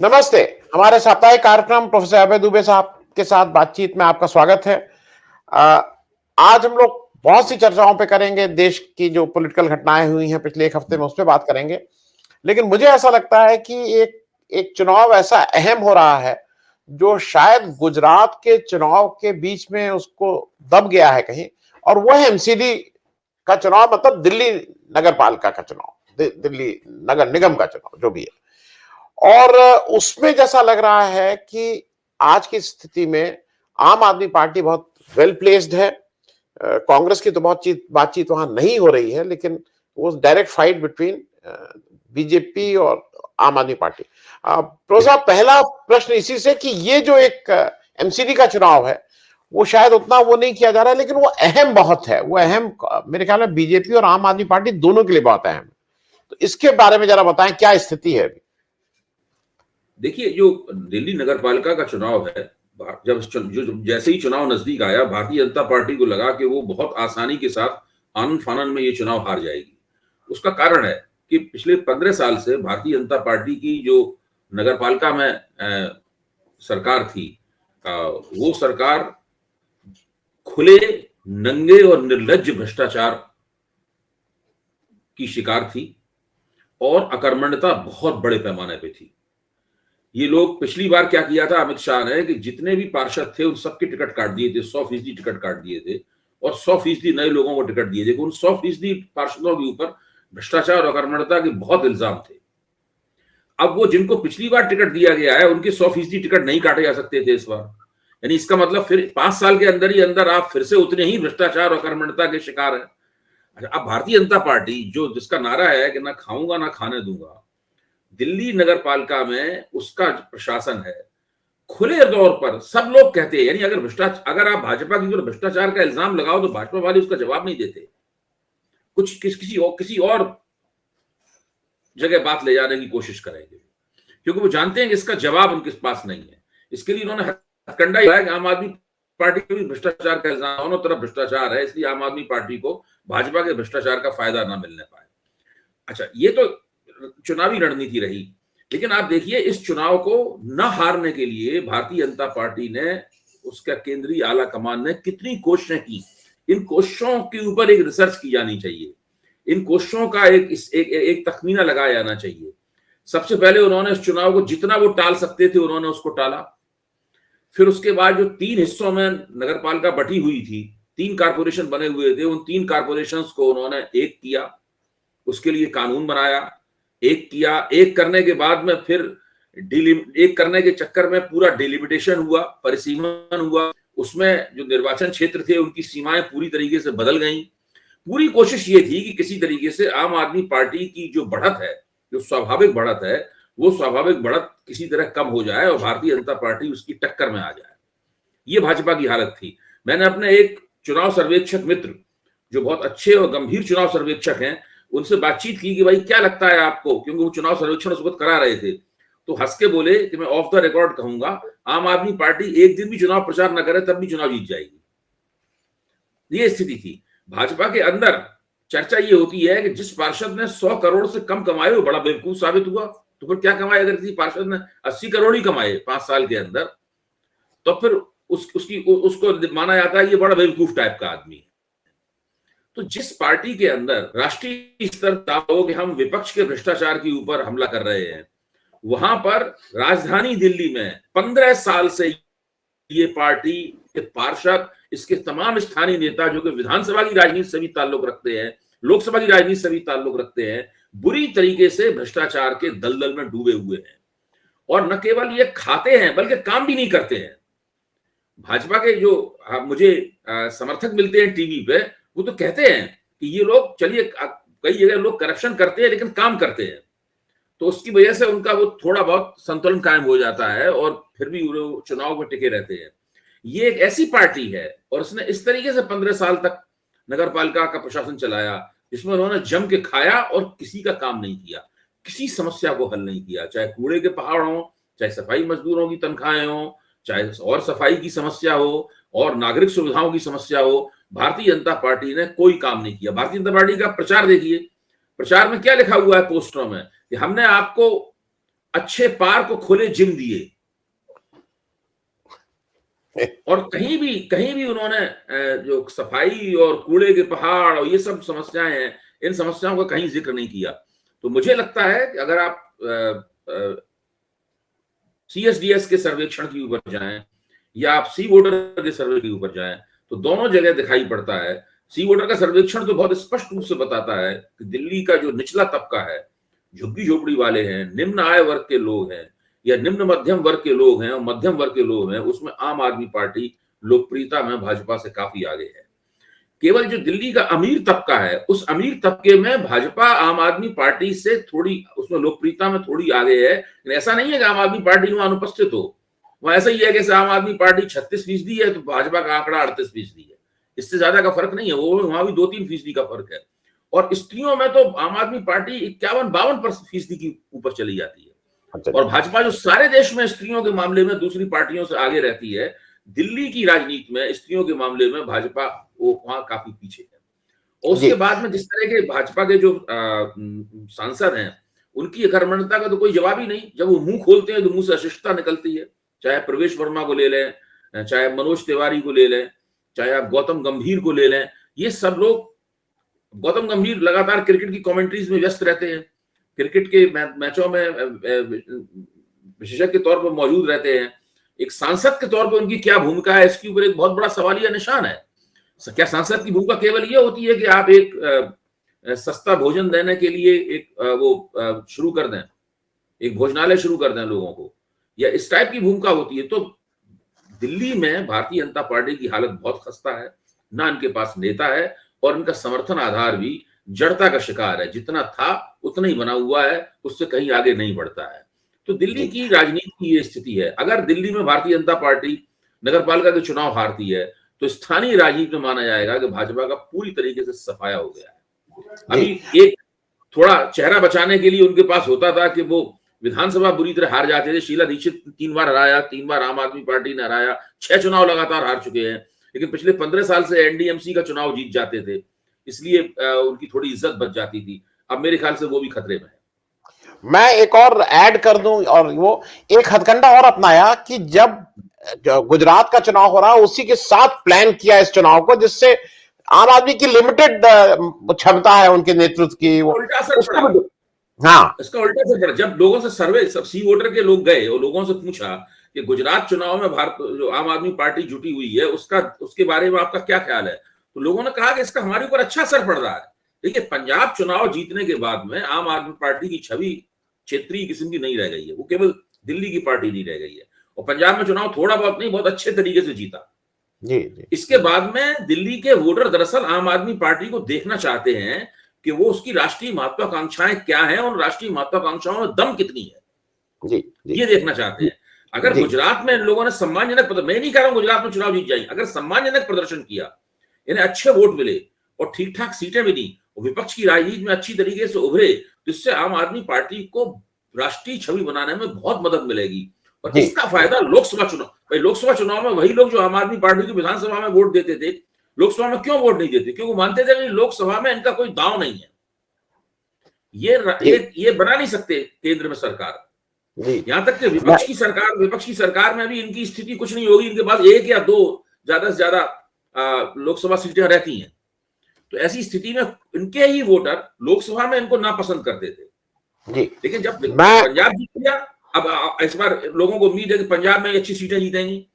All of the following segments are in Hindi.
नमस्ते। हमारे साप्ताहिक कार्यक्रम प्रोफेसर अभय दुबे साहब के साथ बातचीत में आपका स्वागत है। अ, आज हम लोग बहुत सी चर्चाओं पे करेंगे, देश की जो पॉलिटिकल घटनाएँ हुई हैं पिछले 1 हफ्ते में, उस पे बात करेंगे। लेकिन मुझे ऐसा लगता है कि एक एक चुनाव ऐसा अहम हो रहा है, जो शायद गुजरात के चुनाव के बीच में उसको दब गया है कहीं, और वो है एमसीडी का चुनाव, मतलब दिल्ली नगर पालिका का चुनाव, दिल्ली नगर निगम का चुनाव, जो भी है। और उसमें जैसा लग रहा है कि आज की स्थिति में आम आदमी पार्टी बहुत वेल प्लेस्ड है। कांग्रेस की तो बहुत बातचीत वहां नहीं हो रही है, लेकिन वो डायरेक्ट फाइट बिटवीन बीजेपी और आम आदमी पार्टी। प्रोसा, पहला प्रश्न इसी से कि ये जो एक एमसीडी का चुनाव है, वो शायद उतना वो नहीं किया जा रहा है, लेकिन वो अहम बहुत है। वो अहम मेरे ख्याल में बीजेपी और आम आदमी पार्टी दोनों के लिए बहुत अहम है। तो इसके बारे में जरा बताएं, क्या स्थिति है अभी? देखिए, जो दिल्ली नगर पालिका का चुनाव है, जब जैसे ही चुनाव नजदीक आया, भारतीय जनता पार्टी को लगा कि वो बहुत आसानी के साथ आनन फानन में ये चुनाव हार जाएगी। उसका कारण है कि पिछले 15 साल से भारतीय जनता पार्टी की जो नगर पालिका में सरकार थी, वो सरकार खुले, नंगे और निर्लज्ज भ्रष्टाचार की शिकार थी और अकर्मण्यता बहुत बड़े पैमाने पे थी। ये लोग पिछली बार क्या किया था अमित शाह ने कि जितने भी पार्षद थे उन सबके टिकट काट दिए थे, 100% टिकट काट दिए थे और 100% नए लोगों को टिकट दिए थे। उन 100% पार्षदों के ऊपर भ्रष्टाचार और अकर्मण्यता के बहुत इल्जाम थे। अब वो जिनको पिछली बार टिकट दिया गया है, उनके 100% टिकट नहीं काटे जा सकते थे इस बार। यानी इसका मतलब फिर 5 साल के अंदर ही अंदर आप फिर से उतने ही भ्रष्टाचार और अकर्मण्यता के शिकार हैं। अच्छा, अब भारतीय जनता पार्टी जो जिसका नारा है कि ना खाऊंगा ना खाने दूंगा, दिल्ली नगर पालिका में उसका प्रशासन है, खुले तौर पर सब लोग कहते हैं, यानी अगर आप भाजपा की भ्रष्टाचार का इल्जाम लगाओ तो भाजपा वाले उसका जवाब नहीं देते, किसी और जगह बात ले जाने की कोशिश करेंगे, क्योंकि वो जानते हैं कि इसका जवाब उनके पास नहीं है। इसके लिए उन्होंने हथकंडा ही कि आम आदमी पार्टी को भी भ्रष्टाचार का इल्जाम, दोनों तरफ भ्रष्टाचार है, इसलिए आम आदमी पार्टी को भाजपा के भ्रष्टाचार का फायदा ना मिलने पाए। अच्छा, ये तो चुनावी रणनीति रही, लेकिन आप देखिए इस चुनाव को न हारने के लिए भारतीय जनता पार्टी ने, उसका केंद्रीय आला कमान ने कितनी कोशिशें की। इन कोशिशों के ऊपर एक रिसर्च की जानी चाहिए, इन कोशिशों का एक तखमीना लगाया जाना चाहिए। सबसे पहले उन्होंने इस चुनाव को जितना वो टाल सकते थे उन्होंने उसको टाला। फिर उसके बाद जो 3 हिस्सों में नगर पालिका बटी हुई थी, 3 कारपोरेशन बने हुए थे, उन 3 कारपोरेशन को उन्होंने एक किया, उसके लिए कानून बनाया, एक किया। एक करने के बाद में फिर एक करने के चक्कर में पूरा डिलिमिटेशन हुआ, परिसीमन हुआ, उसमें जो निर्वाचन क्षेत्र थे उनकी सीमाएं पूरी तरीके से बदल गई। पूरी कोशिश ये थी कि किसी तरीके से आम आदमी पार्टी की जो बढ़त है, जो स्वाभाविक बढ़त है, वो स्वाभाविक बढ़त किसी तरह कम हो जाए और भारतीय जनता पार्टी उसकी टक्कर में आ जाए। ये भाजपा की हालत थी। मैंने अपने एक चुनाव सर्वेक्षक मित्र, जो बहुत अच्छे और गंभीर चुनाव सर्वेक्षक हैं, उनसे बातचीत की कि भाई क्या लगता है आपको, क्योंकि वो चुनाव सर्वेक्षण उस वक्त करा रहे थे। तो हंस के बोले कि मैं ऑफ द रिकॉर्ड कहूंगा, आम आदमी पार्टी एक दिन भी चुनाव प्रचार न करे तब भी चुनाव जीत जाएगी। ये स्थिति थी। भाजपा के अंदर चर्चा ये होती है कि जिस पार्षद ने 100 करोड़ से कम कमाए वो बड़ा बेवकूफ साबित हुआ। तो फिर क्या कमाए? अगर किसी पार्षद ने 80 करोड़ ही कमाए 5 साल के अंदर, तो फिर उसको माना जाता है ये बड़ा बेवकूफ टाइप का आदमी है। तो जिस पार्टी के अंदर राष्ट्रीय स्तर कि हम विपक्ष के भ्रष्टाचार के ऊपर हमला कर रहे हैं, वहां पर राजधानी दिल्ली में 15 साल से ये पार्टी के पार्षद, इसके तमाम स्थानीय नेता जो कि विधानसभा की राजनीति से भी ताल्लुक रखते हैं, लोकसभा की राजनीति से भी ताल्लुक रखते हैं, बुरी तरीके से भ्रष्टाचार के दलदल में डूबे हुए हैं। और न केवल ये खाते हैं बल्कि काम भी नहीं करते हैं। भाजपा के जो मुझे समर्थक मिलते हैं टीवी पे, वो तो कहते हैं कि ये लोग, चलिए कई जगह लोग करप्शन करते हैं लेकिन काम करते हैं, तो उसकी वजह से उनका वो थोड़ा बहुत संतुलन कायम हो जाता है और फिर भी वो चुनाव में टिके रहते हैं। ये एक ऐसी पार्टी है और उसने इस तरीके से 15 साल तक नगर पालिका का प्रशासन चलाया जिसमें उन्होंने जम के खाया और किसी का काम नहीं किया, किसी समस्या को हल नहीं किया, चाहे कूड़े के पहाड़ हो, चाहे सफाई मजदूरों की तनख्वाहें हो, चाहे और सफाई की समस्या हो और नागरिक सुविधाओं की समस्या हो। भारतीय जनता पार्टी ने कोई काम नहीं किया। भारतीय जनता पार्टी का प्रचार देखिए, प्रचार में क्या लिखा हुआ है पोस्टरों में कि हमने आपको अच्छे पार्क को खुले जिम दिए, और कहीं भी उन्होंने जो सफाई और कूड़े के पहाड़ और ये सब समस्याएं हैं, इन समस्याओं का कहीं जिक्र नहीं किया। तो मुझे लगता है कि अगर आप सीएसडीएस के सर्वेक्षण के ऊपर जाएं या आप सी वोटर के सर्वे के ऊपर जाएं, तो दोनों जगह दिखाई पड़ता है। सी वोटर का सर्वेक्षण तो बहुत स्पष्ट रूप से बताता है कि दिल्ली का जो निचला तबका है, झुग्गी झोपड़ी वाले हैं, निम्न आय वर्ग के लोग हैं या निम्न मध्यम वर्ग के लोग हैं और मध्यम वर्ग के लोग हैं, उसमें आम आदमी पार्टी लोकप्रियता में भाजपा से काफी आगे है। केवल जो दिल्ली का अमीर तबका है, उस अमीर तबके में भाजपा आम आदमी पार्टी से थोड़ी, उसमें लोकप्रियता में थोड़ी आगे है। लेकिन ऐसा नहीं है कि आम आदमी पार्टी वहां अनुपस्थित हो, वहां ऐसा ही है कि आम आदमी पार्टी 36% है तो भाजपा का आंकड़ा 38% है, इससे ज्यादा का फर्क नहीं है। वो वहां भी 2-3% का फर्क है। और स्त्रियों में तो आम आदमी पार्टी 51-52% की ऊपर चली जाती है। और भाजपा जो सारे देश में स्त्रियों के मामले में दूसरी पार्टियों से आगे रहती है, दिल्ली की राजनीति में स्त्रियों के मामले में भाजपा वो वहां काफी पीछे है। और उसके बाद में जिस तरह के भाजपा के जो सांसद हैं, उनकी अकर्मण्यता का तो कोई जवाब ही नहीं। जब वो मुंह खोलते हैं तो मुंह से अशिष्टता निकलती है। चाहे प्रवेश वर्मा को ले लें, चाहे मनोज तिवारी को ले लें, चाहे आप गौतम गंभीर को ले लें, ये सब लोग, गौतम गंभीर लगातार क्रिकेट की कमेंट्रीज में व्यस्त रहते हैं, क्रिकेट के मैचों में विशेषज्ञ के तौर पर मौजूद रहते हैं। एक सांसद के तौर पर उनकी क्या भूमिका है, इसके ऊपर एक बहुत बड़ा सवालिया निशान है। क्या सांसद की भूमिका केवल ये होती है कि आप एक सस्ता भोजन देने के लिए एक शुरू कर दें, एक भोजनालय शुरू कर दें लोगों को, या इस टाइप की भूमिका होती है? तो दिल्ली में भारतीय जनता पार्टी की हालत बहुत खस्ता है। ना इनके पास नेता है और इनका समर्थन आधार भी जड़ता का शिकार है। जितना था उतना ही बना हुआ है, उससे कहीं आगे नहीं बढ़ता है। तो दिल्ली की राजनीति की ये स्थिति है। अगर दिल्ली में भारतीय जनता पार्टी नगरपालिका के चुनाव हारती है तो स्थानीय राजनीति में माना जाएगा कि भाजपा का पूरी तरीके से सफाया हो गया है। अभी एक थोड़ा चेहरा बचाने के लिए उनके पास होता था कि वो विधानसभा बुरी तरह हार जाते थे। शीला दीक्षित 3 बार हराया, 3 बार आम आदमी पार्टी ने हराया, 6 चुनाव लगातार हार चुके हैं। लेकिन पिछले 15 साल से एनडीएमसी का चुनाव जीत जाते थे, इसलिए उनकी थोड़ी इज्जत बच जाती थी। अब मेरे ख्याल से वो भी खतरे में है। मैं एक और ऐड कर दूं, और वो एक हथकंडा और अपनाया कि जब गुजरात का चुनाव हो रहा है उसी के साथ प्लान किया इस चुनाव को, जिससे आम आदमी की लिमिटेड क्षमता है उनके नेतृत्व की, वो उल्टा असर पड़ा। हाँ, इसका उल्टा असर पड़ा। जब लोगों से सर्वे, सब सी वोटर के लोग गए और लोगों से पूछा कि गुजरात चुनाव में भारत जो आम आदमी पार्टी जुटी हुई है उसके बारे में आपका क्या ख्याल है, तो लोगों ने कहा कि इसका हमारे ऊपर अच्छा असर पड़ रहा है। देखिए, पंजाब चुनाव जीतने के बाद में आम आदमी पार्टी की छवि क्षेत्रीय किस्म की नहीं रह गई है, वो केवल दिल्ली की पार्टी नहीं रह गई है। और पंजाब में चुनाव थोड़ा बहुत नहीं, बहुत अच्छे तरीके से जीता। जी। इसके बाद में दिल्ली के वोटर दरअसल आम आदमी पार्टी को देखना चाहते हैं कि वो उसकी राष्ट्रीय महत्वाकांक्षाएं क्या हैं और राष्ट्रीय महत्वाकांक्षाओं में दम कितनी है, जी। ये देखना चाहते हैं। अगर गुजरात में इन लोगों ने सम्मानजनक, मैं नहीं कह रहा हूं गुजरात में चुनाव जीत जाएंगे, अगर सम्मानजनक प्रदर्शन किया, इन्हें अच्छे वोट मिले और ठीक ठाक सीटें मिली और विपक्ष की राजनीति में अच्छी तरीके से उभरे, तो इससे आम आदमी पार्टी को राष्ट्रीय छवि बनाने में बहुत मदद मिलेगी। और इसका फायदा लोकसभा चुनाव, भाई लोकसभा चुनाव में वही लोग जो आम आदमी पार्टी की विधानसभा में वोट देते थे, लोकसभा में क्यों वोट नहीं देते? क्योंकि मानते थे कि लोकसभा में इनका कोई दांव नहीं है, ये बना नहीं सकते केंद्र में सरकार। यहां तक कि विपक्ष की सरकार में भी इनकी स्थिति कुछ नहीं होगी, इनके पास 1 या 2 ज्यादा से ज्यादा लोकसभा सीटें रहती हैं। तो ऐसी स्थिति में इनके ही वोटर लोकसभा में इनको नापसंद करते थे। लेकिन जब पंजाब जीत गया, अब इस बार लोगों को उम्मीद है कि पंजाब में अच्छी सीटें जीतेंगी।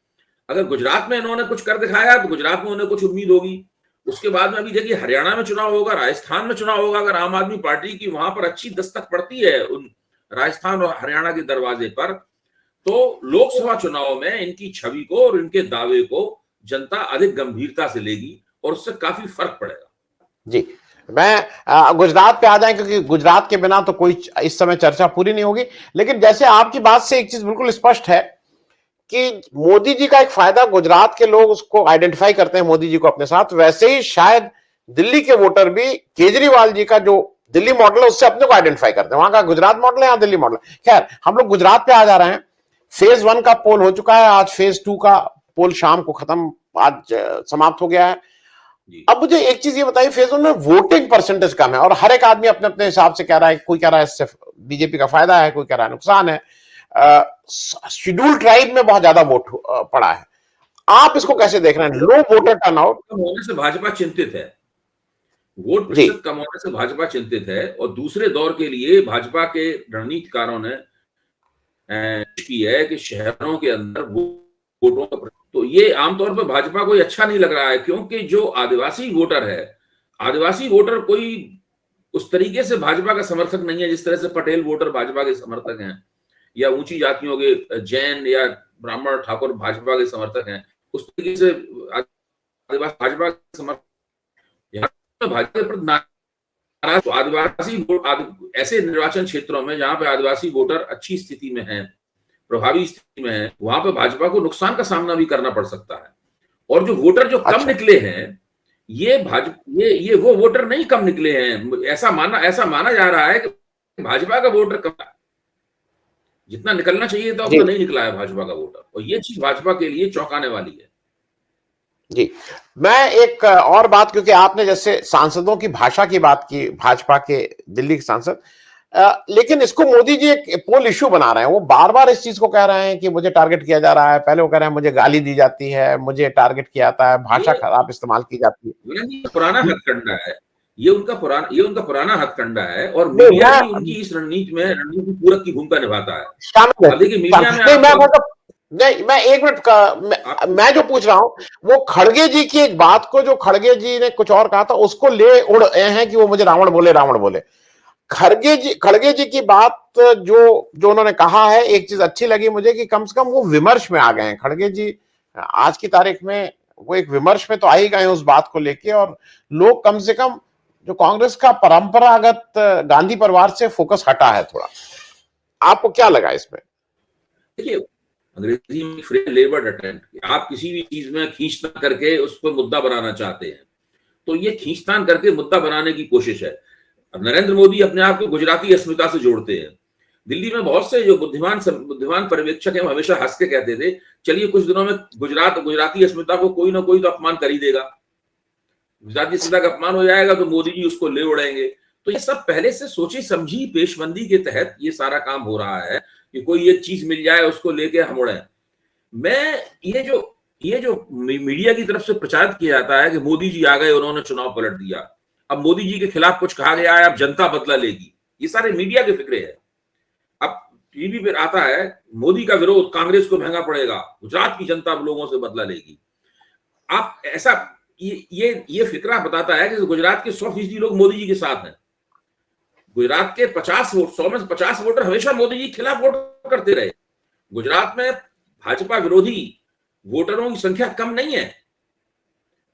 अगर गुजरात में इन्होंने कुछ कर दिखाया तो गुजरात में उन्हें कुछ उम्मीद होगी। उसके बाद में अभी देखिए हरियाणा में चुनाव होगा, राजस्थान में चुनाव होगा। अगर आम आदमी पार्टी की वहां पर अच्छी दस्तक पड़ती है उन राजस्थान और हरियाणा के दरवाजे पर, तो लोकसभा चुनाव में इनकी छवि को और इनके दावे को जनता अधिक गंभीरता से लेगी और उससे काफी फर्क पड़ेगा। जी, मैं गुजरात पे आ जाए, क्योंकि गुजरात के बिना तो कोई इस समय चर्चा पूरी नहीं होगी। लेकिन जैसे आपकी बात से एक चीज बिल्कुल स्पष्ट है कि मोदी जी का एक फायदा, गुजरात के लोग उसको आइडेंटिफाई करते हैं मोदी जी को अपने साथ, वैसे ही शायद दिल्ली के वोटर भी केजरीवाल जी का जो दिल्ली मॉडल है उससे अपने को आइडेंटिफाई करते हैं। वहां का गुजरात मॉडल है, यहाँ दिल्ली मॉडल है। खैर, हम लोग गुजरात पे आ जा रहे हैं। फेज 1 का पोल हो चुका है, आज फेज 2 का पोल शाम को खत्म, आज समाप्त हो गया है। जी। अब मुझे एक चीज ये बताइए, फेज वन में वोटिंग परसेंटेज कम है और हर एक आदमी अपने अपने हिसाब से कह रहा है, कोई कह रहा है इससे बीजेपी का फायदा है, कोई कह रहा है नुकसान है। शेड्यूल ट्राइब में बहुत ज्यादा वोट पड़ा है, आप इसको कैसे देख रहे हैं, लो वोटर टर्नआउट? कम होने से भाजपा चिंतित है, वोट जी प्रतिशत कम होने से भाजपा चिंतित है, और दूसरे दौर के लिए भाजपा के रणनीतिकारों ने की है कि शहरों के अंदर वोटों का, तो ये आमतौर पर भाजपा को अच्छा नहीं लग रहा है, क्योंकि जो आदिवासी वोटर है, आदिवासी वोटर कोई उस तरीके से भाजपा का समर्थक नहीं है जिस तरह से पटेल वोटर भाजपा के समर्थक हैं, या ऊंची जातियों के जैन या ब्राह्मण ठाकुर भाजपा के समर्थक हैं। उस तरीके से आदिवासी भाजपा के समर्थक, यहाँ पे भाजपा के प्रति नाराज, तो आदिवासी ऐसे निर्वाचन क्षेत्रों में जहां पे आदिवासी वोटर अच्छी स्थिति में है, प्रभावी स्थिति में है, वहां पे भाजपा को नुकसान का सामना भी करना पड़ सकता है। और जो वोटर जो कम अच्छा निकले हैं, ये वो वोटर नहीं कम निकले हैं, ऐसा माना जा रहा है कि भाजपा का वोटर कम है, जितना निकलना चाहिए था जी उतना नहीं निकला है भाजपा का वोटर, और ये चीज भाजपा के लिए चौंकाने वाली है। जी। मैं एक और बात, क्योंकि आपने जैसे सांसदों की भाषा की बात की, भाजपा के दिल्ली के सांसद, लेकिन इसको मोदी जी एक पोल इश्यू बना रहे हैं, वो बार बार इस चीज को कह रहे हैं कि मुझे टारगेट किया जा रहा है, पहले वो कह रहे हैं मुझे गाली दी जाती है, मुझे टारगेट किया जाता है, भाषा ये खराब इस्तेमाल की जाती है। ये पुराना हथकंडा है, ये उनका पुराना हथकंडा है, और नहीं मीडिया भी मैं उनकी इस रणनीति पूरक की भूमिका निभाता है। शामिल है, अब देखिए मीडिया में नहीं मैं आप, मतलब, नहीं मैं एक मिनट का, मैं जो पूछ रहा हूं वो खड़गे जी की एक बात को, जो खड़गे जी ने कुछ और कहा था उसको ले उड़ रहे हैं कि वो मुझे रावण बोले, रावण बोले। खड़गे जी की बात जो जो उन्होंने कहा है, एक चीज अच्छी लगी मुझे कि कम से कम वो विमर्श में आ गए हैं खड़गे जी, आज की तारीख में वो एक विमर्श में तो आ ही गए हैं उस बात को लेके, और लोग कम से कम जो कांग्रेस का परंपरागत गांधी परिवार से फोकस हटा है थोड़ा। आपको क्या लगा इसमें? देखिए अंग्रेजी में फ्री लेबर्ड अटेम्प्ट, आप किसी भी चीज में खींचतान करके उसको मुद्दा बनाना चाहते हैं, तो ये खींचतान करके मुद्दा बनाने की कोशिश है। अब नरेंद्र मोदी अपने आप को गुजराती अस्मिता से जोड़ते हैं। दिल्ली में बहुत से जो बुद्धिमान पर्यवेक्षक हैं, हमेशा हंस के कहते थे, चलिए कुछ दिनों में गुजराती अस्मिता को कोई ना कोई तो अपमान कर ही देगा, गुजराती अस्मिता का अपमान हो जाएगा तो मोदी जी उसको ले उड़ेंगे। तो ये सब पहले से सोची समझी पेशबंदी के तहत ये सारा काम हो रहा है कि कोई एक चीज मिल जाए उसको लेके हम उड़े। मैं ये जो मीडिया की तरफ से प्रचारित किया जाता है कि मोदी जी आ गए, उन्होंने चुनाव पलट दिया, अब मोदी जी के खिलाफ कुछ कहा गया है, अब जनता बदला लेगी, ये सारे मीडिया के फिक्रे हैं। अब टीवी पे आता है मोदी का विरोध कांग्रेस को महंगा पड़ेगा, गुजरात की जनता लोगों से बदला लेगी। आप ऐसा ये फिक्रा बताता है कि गुजरात के 100% लोग मोदी जी के साथ हैं, गुजरात के 100 में 50 वोटर हमेशा मोदी जी के खिलाफ वोट करते रहे। गुजरात में भाजपा विरोधी वोटरों की संख्या कम नहीं है,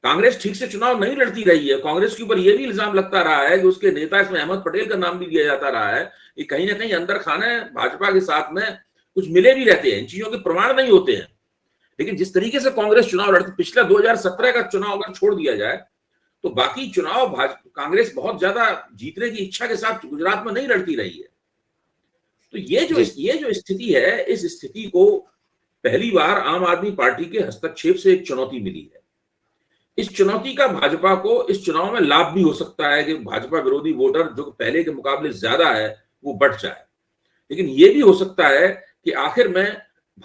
कांग्रेस ठीक से चुनाव नहीं लड़ती रही है। कांग्रेस के ऊपर यह भी इल्जाम लगता रहा है कि उसके नेता, इसमें अहमद पटेल का नाम भी लिया जाता रहा है, कि कहीं ना कहीं अंदर खाने भाजपा के साथ में कुछ मिले भी रहते हैं, इन चीजों के प्रमाण नहीं होते हैं। लेकिन जिस तरीके से कांग्रेस चुनाव लड़ती, पिछला 2017 का चुनाव अगर छोड़ दिया जाए तो बाकी चुनाव कांग्रेस बहुत ज्यादा जीतने की इच्छा के साथ गुजरात में नहीं लड़ती रही है। तो ये जो स्थिति है, इस स्थिति को पहली बार आम आदमी पार्टी के हस्तक्षेप से एक चुनौती मिली है। इस चुनौती का भाजपा को इस चुनाव में लाभ भी हो सकता है कि भाजपा विरोधी वोटर जो पहले के मुकाबले ज्यादा है वो बढ़ जाए, लेकिन ये भी हो सकता है कि आखिर में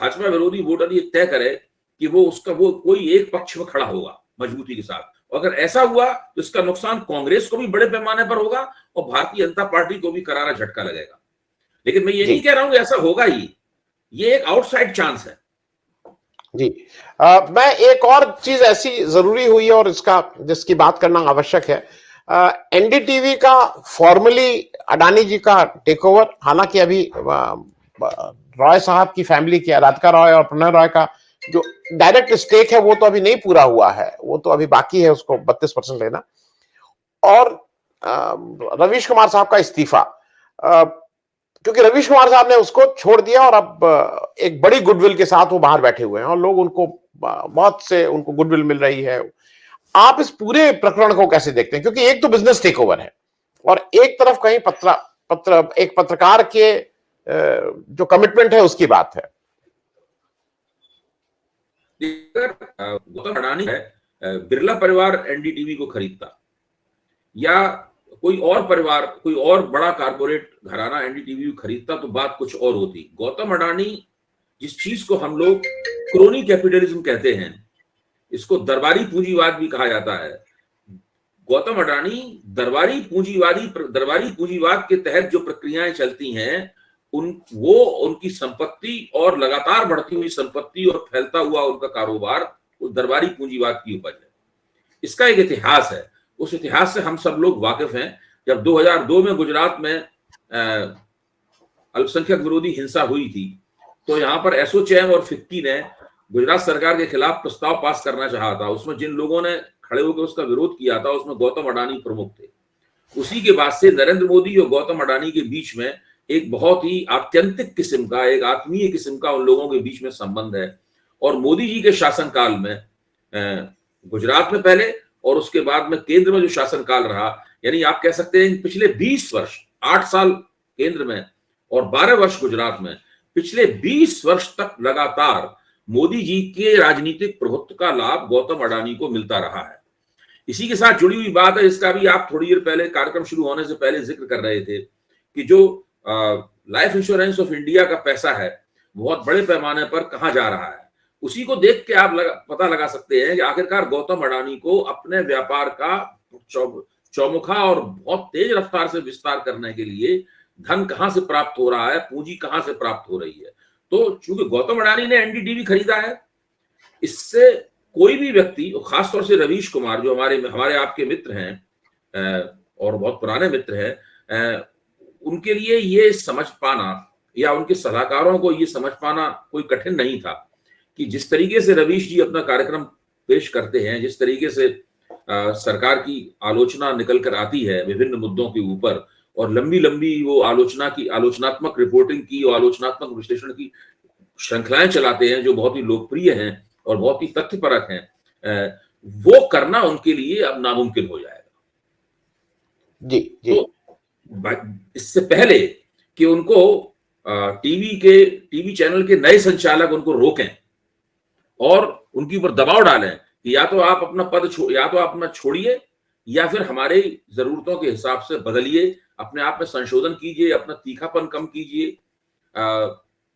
भाजपा विरोधी वोटर ये तय करे कि वो कोई एक पक्ष में खड़ा होगा मजबूती के साथ, और अगर ऐसा हुआ तो इसका नुकसान कांग्रेस को भी बड़े पैमाने पर होगा और भारतीय जनता पार्टी को भी करारा झटका लगेगा। लेकिन मैं ये नहीं कह रहा हूं कि ऐसा होगा ही, ये एक आउटसाइड चांस है। जी मैं एक और चीज ऐसी जरूरी हुई है और जिसकी बात करना आवश्यक है, एनडीटीवी का फॉर्मली अडानी जी का टेक ओवर, हालांकि अभी रॉय साहब की फैमिली की, राधिका रॉय और प्रणय रॉय का जो डायरेक्ट स्टेक है वो तो अभी नहीं पूरा हुआ है, वो तो अभी बाकी है उसको 32% लेना, और रवीश कुमार साहब का इस्तीफा, क्योंकि रवीश कुमार साहब ने उसको छोड़ दिया और अब एक बड़ी गुडविल के साथ वो बाहर बैठे हुए हैं और लोग उनको बहुत से उनको गुडविल मिल रही है। आप इस पूरे प्रकरण को कैसे देखते हैं, क्योंकि एक तो बिजनेस टेक ओवर है और एक तरफ कहीं एक पत्रकार के जो कमिटमेंट है उसकी बात है। गौतम अडानी है, बिरला परिवार एनडीटीवी को खरीदता या कोई और परिवार, कोई और बड़ा कारपोरेट घराना एनडीटीवी को खरीदता तो बात कुछ और होती। गौतम अडानी, जिस चीज को हम लोग क्रोनी कैपिटलिज्म कहते हैं, इसको दरबारी पूंजीवाद भी कहा जाता है, गौतम अडानी दरबारी पूंजीवाद के तहत जो प्रक्रियाएं चलती हैं वो उनकी संपत्ति और लगातार बढ़ती हुई संपत्ति और फैलता हुआ उनका कारोबार उस दरबारी पूंजीवाद की उपज है। इसका एक इतिहास है, उस इतिहास से हम सब लोग वाकिफ हैं। जब 2002 में गुजरात में अल्पसंख्यक विरोधी हिंसा हुई थी तो यहाँ पर एसोचैम और फिक्की ने गुजरात सरकार के खिलाफ प्रस्ताव पास करना चाहा था। उसमें जिन लोगों ने खड़े होकर उसका विरोध किया था उसमें गौतम अडानी प्रमुख थे। उसी के बाद से नरेंद्र मोदी और गौतम अडानी के बीच में एक बहुत ही आत्यंतिक किस्म का, एक आत्मीय किस्म का उन लोगों के बीच में संबंध है। और मोदी जी के शासनकाल में गुजरात में पहले और उसके बाद में केंद्र में जो शासनकाल रहा, यानी आप कह सकते हैं पिछले 20 वर्ष, 8 साल केंद्र में और 12 वर्ष गुजरात में, पिछले 20 वर्ष तक लगातार मोदी जी के राजनीतिक प्रभुत्व का लाभ गौतम अडानी को मिलता रहा है। इसी के साथ जुड़ी हुई बात है, इसका भी आप थोड़ी देर पहले कार्यक्रम शुरू होने से पहले जिक्र कर रहे थे कि जो लाइफ इंश्योरेंस ऑफ इंडिया का पैसा है बहुत बड़े पैमाने पर कहां जा रहा है। उसी को देख के आप पता लगा सकते हैं कि आखिरकार गौतम अडानी को अपने व्यापार का चौमुखा और बहुत तेज रफ्तार से विस्तार करने के लिए धन कहां से प्राप्त हो रहा है, पूंजी कहां से प्राप्त हो रही है। तो चूंकि गौतम अडानी ने एनडीटीवी खरीदा है, इससे कोई भी व्यक्ति, खासतौर से रवीश कुमार जो हमारे आपके मित्र हैं और बहुत पुराने मित्र हैं, उनके लिए ये समझ पाना या उनके सलाहकारों को ये समझ पाना कोई कठिन नहीं था कि जिस तरीके से रवीश जी अपना कार्यक्रम पेश करते हैं, जिस तरीके से सरकार की आलोचना निकल कर आती है विभिन्न मुद्दों के ऊपर और लंबी लंबी वो आलोचनात्मक रिपोर्टिंग की और आलोचनात्मक विश्लेषण की श्रृंखलाएं चलाते हैं जो बहुत ही लोकप्रिय हैं और बहुत ही तथ्यपरक हैं, वो करना उनके लिए अब नामुमकिन हो जाएगा। जी जी। तो इससे पहले कि उनको टीवी चैनल के नए संचालक उनको रोकें और उनके ऊपर दबाव डालें कि या तो आप अपना पद या तो आप अपना छोड़िए या फिर हमारे जरूरतों के हिसाब से बदलिए, अपने आप में संशोधन कीजिए, अपना तीखापन कम कीजिए,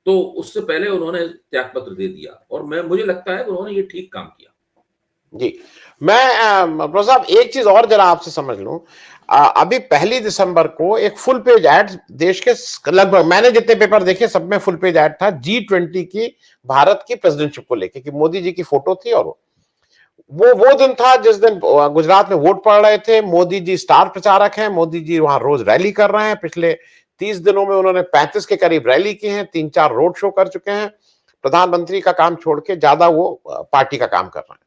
तो उससे पहले उन्होंने त्यागपत्र दे दिया और मुझे लगता है कि उन्होंने ये ठीक काम किया। जी, मैं प्रो साहब एक चीज और जरा आपसे समझ लूं। अभी 1 दिसंबर को एक फुल पेज एड देश के लगभग, मैंने जितने पेपर देखे सब में फुल पेज एड था G20 की भारत की प्रेसिडेंटशिप को लेके कि मोदी जी की फोटो थी और वो दिन था जिस दिन गुजरात में वोट पड़ रहे थे। मोदी जी स्टार प्रचारक हैं, मोदी जी वहां रोज रैली कर रहे हैं। पिछले 30 दिनों में उन्होंने 35 के करीब रैली की है, 3-4 रोड शो कर चुके हैं। प्रधानमंत्री का काम छोड़ के ज्यादा वो पार्टी का काम कर रहे हैं।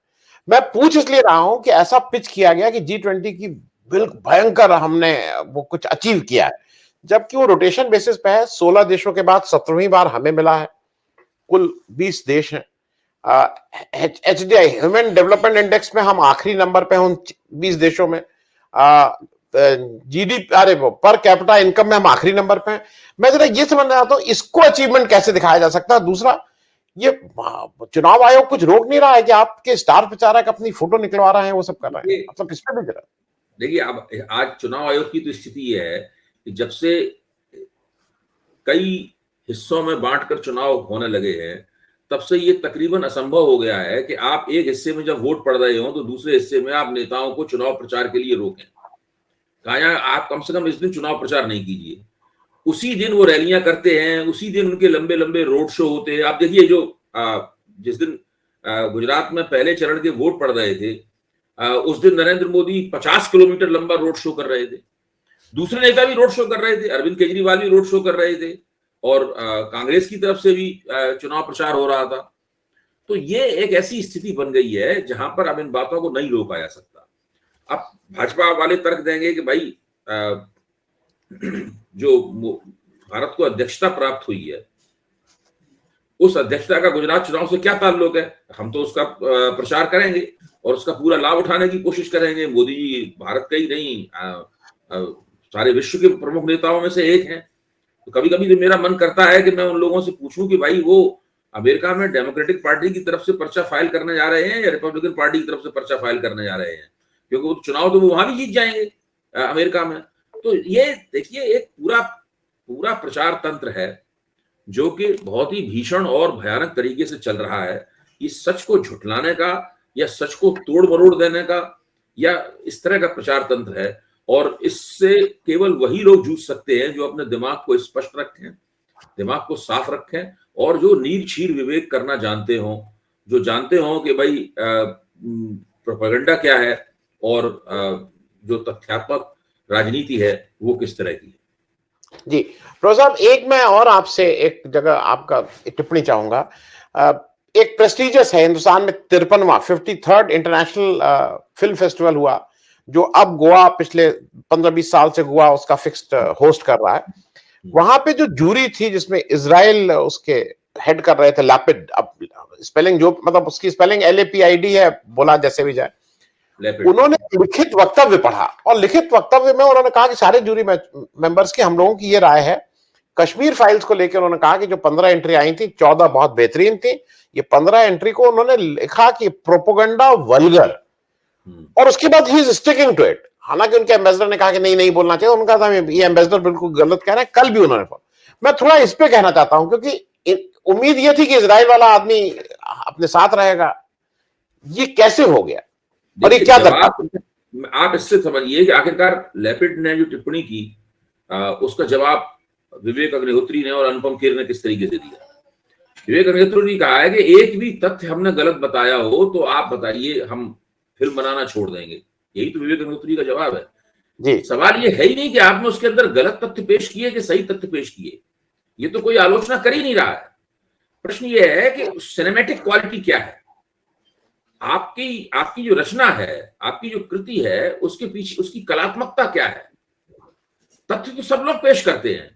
मैं पूछ इसलिए रहा हूं कि ऐसा पिच किया गया कि G20 की बिल्कुल भयंकर हमने वो कुछ अचीव किया है, जबकि वो रोटेशन बेसिस पे है। 16 देशों के बाद 17वीं बार हमें मिला है। कुल 20 देश हैं। HDI ह्यूमन डेवलपमेंट इंडेक्स में हम आखिरी नंबर पे हैं 20 देशों में। जीडीपी, अरे वो पर कैपिटा इनकम में हम आखिरी नंबर पे हैं। मैं जरा ये समझना चाहता हूं इसको अचीवमेंट कैसे दिखाया जा सकता है। दूसरा, ये चुनाव आयोग कुछ रोक नहीं रहा है कि आपके स्टार प्रचारक अपनी फोटो निकलवा रहे हैं, वो सब कर रहे हैं, मतलब किस पे भी जरा देखिए। अब आज चुनाव आयोग की तो स्थिति ये है कि जब से कई हिस्सों में बांटकर चुनाव होने लगे हैं तब से ये तकरीबन असंभव हो गया है कि आप एक हिस्से में जब वोट पड़ रहे हो तो दूसरे हिस्से में आप नेताओं को चुनाव प्रचार के लिए रोकें। कहा आप कम से कम इस दिन चुनाव प्रचार नहीं कीजिए। उसी दिन वो रैलियां करते हैं, उसी दिन उनके लंबे लंबे रोड शो होते हैं। आप देखिए जो जिस दिन गुजरात में पहले चरण के वोट पड़ रहे थे उस दिन नरेंद्र मोदी 50 किलोमीटर लंबा रोड शो कर रहे थे। दूसरे नेता भी रोड शो कर रहे थे, अरविंद केजरीवाल भी रोड शो कर रहे थे और कांग्रेस की तरफ से भी चुनाव प्रचार हो रहा था। तो ये एक ऐसी स्थिति बन गई है जहां पर अब इन बातों को नहीं रोका जा सकता। अब भाजपा वाले तर्क देंगे कि भाई जो भारत को अध्यक्षता प्राप्त हुई है उस अध्यक्षता का गुजरात चुनाव से क्या ताल्लुक है। हम तो उसका प्रचार करेंगे और उसका पूरा लाभ उठाने की कोशिश करेंगे। मोदी जी भारत का ही नहीं सारे विश्व के प्रमुख नेताओं में से एक हैं। तो कभी कभी तो मेरा मन करता है कि मैं उन लोगों से पूछूं कि भाई वो अमेरिका में डेमोक्रेटिक पार्टी की तरफ से पर्चा फाइल करने जा रहे हैं या रिपब्लिकन पार्टी की तरफ से पर्चा फाइल करने जा रहे हैं, क्योंकि वो चुनाव तो वो वहां भी जीत जाएंगे अमेरिका में। तो ये देखिए एक पूरा पूरा प्रचार तंत्र है जो कि बहुत ही भीषण और भयानक तरीके से चल रहा है। इस सच को झुठलाने का या सच को तोड़ मरोड़ देने का या इस तरह का प्रचार तंत्र है, और इससे केवल वही लोग जूझ सकते हैं जो अपने दिमाग को स्पष्ट रखें, दिमाग को साफ रखें, और जो नीर क्षीर विवेक करना जानते हों, जो जानते हों कि भाई प्रोपेगेंडा क्या है और जो तथ्यात्मक राजनीति है वो किस तरह की है। जी प्रोफेसर साहब, एक मैं और आपसे एक जगह आपका टिप्पणी चाहूंगा। एक प्रेस्टिजियस है हिंदुस्तान में 53वां 53rd इंटरनेशनल फिल्म फेस्टिवल हुआ, जो अब गोवा पिछले 15-20 साल से गोवा उसका फिक्स्ड होस्ट कर रहा है। वहां पे जो जूरी थी जिसमें इजराइल उसके हेड कर रहे थे, लैपिड, अब स्पेलिंग जो मतलब उसकी स्पेलिंग LAPID है, बोला जैसे भी जाए, उन्होंने लिखित वक्तव्य पढ़ा और लिखित वक्तव्य में उन्होंने कहा कि सारे जूरी मेंबर्स की हम लोगों की ये राय है, कश्मीर फाइल्स को लेकर उन्होंने कहा कि जो 15 एंट्री आई थी 14 बहुत बेहतरीन थी, ये 15 एंट्री को उन्होंने लिखा कि प्रोपोगंडा वल्गर, और उसके बाद he is sticking to it. हालांकि उनके एम्बेसडर ने कहा कि नहीं बोलना चाहिए, उनका था ये एम्बेसडर बिल्कुल गलत कह रहे हैं, कल भी उन्होंने मैं थोड़ा इस पे कहना चाहता हूं क्योंकि उम्मीद ये थी कि इजराइल वाला आदमी अपने साथ रहेगा, ये कैसे हो गया और ये क्या दरकार? आप इससे समझिए कि आखिरकार लैपिड ने जो टिप्पणी की उसका जवाब विवेक अग्निहोत्री ने और अनुपम खेर ने किस तरीके से दिया। विवेक अग्निहोत्री ने कहा है कि एक भी तथ्य हमने गलत बताया हो तो आप बताइए, हम फिल्म बनाना छोड़ देंगे। यही तो विवेक अग्निहोत्री का जवाब है जी। सवाल ये है ही नहीं कि आपने उसके अंदर गलत तथ्य पेश किए कि सही तथ्य पेश किए, ये तो कोई आलोचना कर ही नहीं रहा है। प्रश्न ये है कि सिनेमैटिक क्वालिटी क्या है, आपकी जो रचना है, आपकी जो कृति है, उसके पीछे उसकी कलात्मकता क्या है। तथ्य तो सब लोग पेश करते हैं,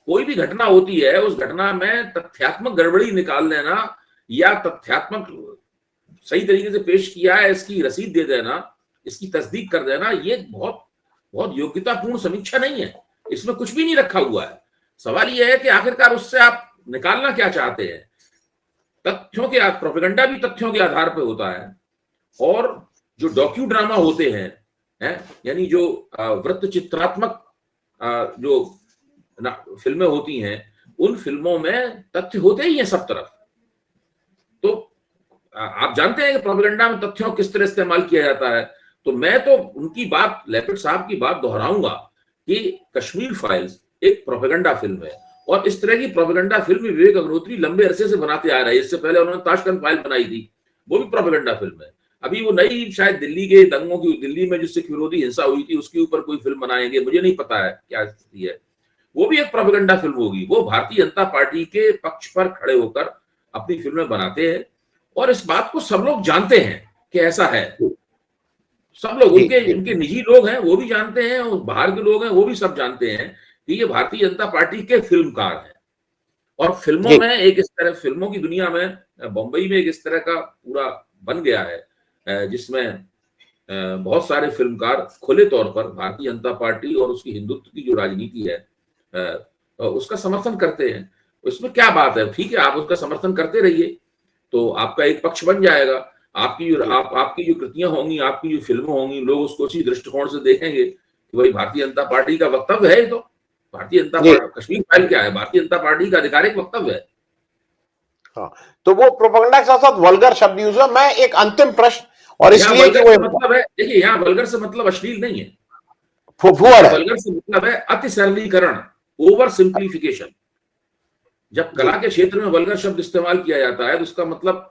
कोई भी घटना होती है उस घटना में तथ्यात्मक गड़बड़ी निकाल लेना या तथ्यात्मक सही तरीके से पेश किया है इसकी रसीद दे देना, इसकी तस्दीक कर देना, ये बहुत बहुत योग्यतापूर्ण समीक्षा नहीं है, इसमें कुछ भी नहीं रखा हुआ है। सवाल यह है कि आखिरकार उससे आप निकालना क्या चाहते हैं। तथ्यों के प्रोपेगेंडा भी तथ्यों के आधार पर होता है, और जो डॉक्यू ड्रामा होते हैं यानी जो वृत्त चित्रात्मक जो फिल्में होती हैं, उन फिल्मों में तथ्य होते ही हैं सब तरफ। तो आप जानते हैं कि प्रोपेगेंडा में तथ्यों किस तरह इस्तेमाल किया जाता है। तो मैं तो उनकी बात, लैपिड साहब की बात दोहराऊंगा कि कश्मीर फाइल्स एक प्रोपेगेंडा फिल्म है, और इस तरह की प्रोपेगेंडा फिल्म विवेक अग्निहोत्री लंबे अरसे से बनाते आ रहे हैं। इससे पहले उन्होंने ताशकंद फाइल बनाई थी, वो भी प्रोपेगेंडा फिल्म है। अभी वो नई शायद दिल्ली के दंगों की, दिल्ली में जो सिख विरोधी हिंसा हुई थी उसके ऊपर कोई फिल्म बनाएंगे, मुझे नहीं पता है क्या स्थिति है, वो भी एक प्रोपेगेंडा फिल्म होगी। वो भारतीय जनता पार्टी के पक्ष पर खड़े होकर अपनी फिल्में बनाते हैं, और इस बात को सब लोग जानते हैं कि ऐसा है। सब लोग, उनके निजी लोग हैं वो भी जानते हैं, और बाहर के लोग हैं वो भी सब जानते हैं कि ये भारतीय जनता पार्टी के फिल्मकार हैं। और फिल्मों में एक इस तरह, फिल्मों की दुनिया में, बम्बई में एक इस तरह का पूरा बन गया है जिसमें बहुत सारे फिल्मकार खुले तौर पर भारतीय जनता पार्टी और उसकी हिंदुत्व की जो राजनीति है उसका समर्थन करते हैं। इसमें क्या बात है, ठीक है, आप उसका समर्थन करते रहिए, तो आपका एक पक्ष बन जाएगा। आपकी जो कृतियां होंगी, आपकी जो फिल्में होंगी, लोग उसको उसी दृष्टिकोण से देखेंगे कि भाई भारतीय जनता पार्टी का वक्तव्य है। तो भारतीय जनता पार्टी, कश्मीर फाइल क्या है, भारतीय जनता पार्टी का आधिकारिक वक्तव्य है। हाँ, तो वो प्रोपेगेंडा के साथ साथ वल्गर शब्द यूज हुआ। मैं एक अंतिम प्रश्न, और इसलिए कि वो मतलब है, देखिए यहाँ वल्गर से मतलब अश्लील नहीं है, वल्गर से मतलब है अति सरलीकरण, ओवर सिंप्लीफिकेशन। जब कला के क्षेत्र में वल्गर शब्द इस्तेमाल किया जाता है तो उसका मतलब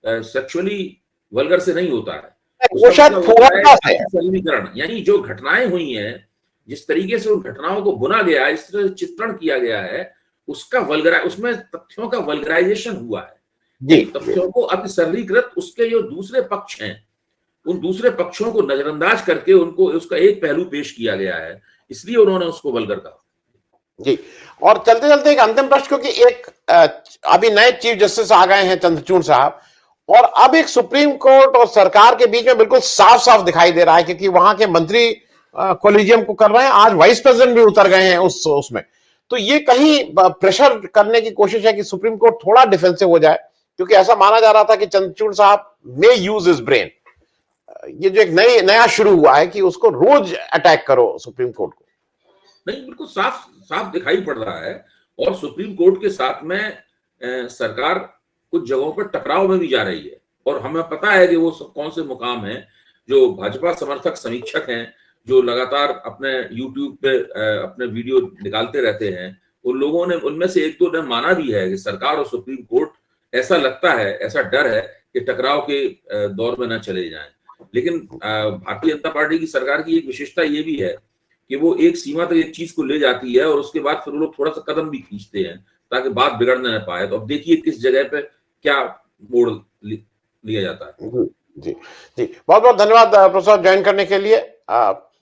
सेक्सुअली वल्गर से नहीं होता है, वो शायद सरलीकरण, यानी जो घटनाएं हुई हैं, जिस तरीके से उन घटनाओं को बुना गया है, इस तरह चित्रण किया गया है, उसका उसमें तथ्यों का वल्गराइजेशन हुआ है। तथ्यों को अति सरलीकृत, उसके जो दूसरे पक्ष हैं उन दूसरे पक्षों को नजरअंदाज करके उनको उसका एक पहलू पेश किया गया है, इसलिए उन्होंने उसको वल्गर कहा जी। और चलते चलते एक अंतिम प्रश्न, क्योंकि एक अभी नए चीफ जस्टिस आ गए हैं चंद्रचूड़ साहब, और अब एक सुप्रीम कोर्ट और सरकार के बीच में बिल्कुल साफ साफ दिखाई दे रहा है, क्योंकि वहां के मंत्री कोलिजियम को कर रहे हैं, आज वाइस प्रेसिडेंट भी उतर गए हैं उसमें। तो ये कहीं प्रेशर करने की कोशिश है कि सुप्रीम कोर्ट थोड़ा डिफेंसिव हो जाए, क्योंकि ऐसा माना जा रहा था कि चंद्रचूड़ साहब मे यूज हिज ब्रेन। ये जो एक नया शुरू हुआ है कि उसको रोज अटैक करो सुप्रीम कोर्ट को। नहीं, बिल्कुल साफ साफ दिखाई पड़ रहा है। और सुप्रीम कोर्ट के साथ में सरकार कुछ जगहों पर टकराव में भी जा रही है। और हमें पता है कि वो सब कौन से मुकाम हैं जो भाजपा समर्थक समीक्षक हैं, जो लगातार अपने यूट्यूब पे अपने वीडियो निकालते रहते हैं। उन लोगों ने, उनमें से एक दो ने माना भी है कि सरकार और सुप्रीम कोर्ट, ऐसा लगता है, ऐसा डर है कि टकराव के दौर में न चले जाएं। लेकिन भारतीय जनता पार्टी की सरकार की एक विशेषता ये भी है कि वो एक सीमा तक एक चीज को ले जाती है और उसके बाद फिर वो लोग थोड़ा सा कदम भी खींचते हैं ताकि बात बिगड़ने न पाए। तो अब देखिए किस जगह पे क्या मोड़ लिया जाता है। जी जी, बहुत बहुत धन्यवाद प्रोफेसर ज्वाइन करने के लिए।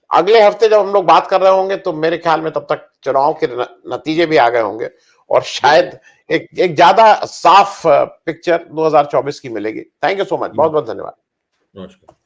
अगले हफ्ते जब हम लोग बात कर रहे होंगे तो मेरे ख्याल में तब तक चुनाव के नतीजे भी आ गए होंगे और शायद एक ज्यादा साफ पिक्चर 2024 की मिलेगी। थैंक यू सो मच, बहुत बहुत धन्यवाद। नमस्कार।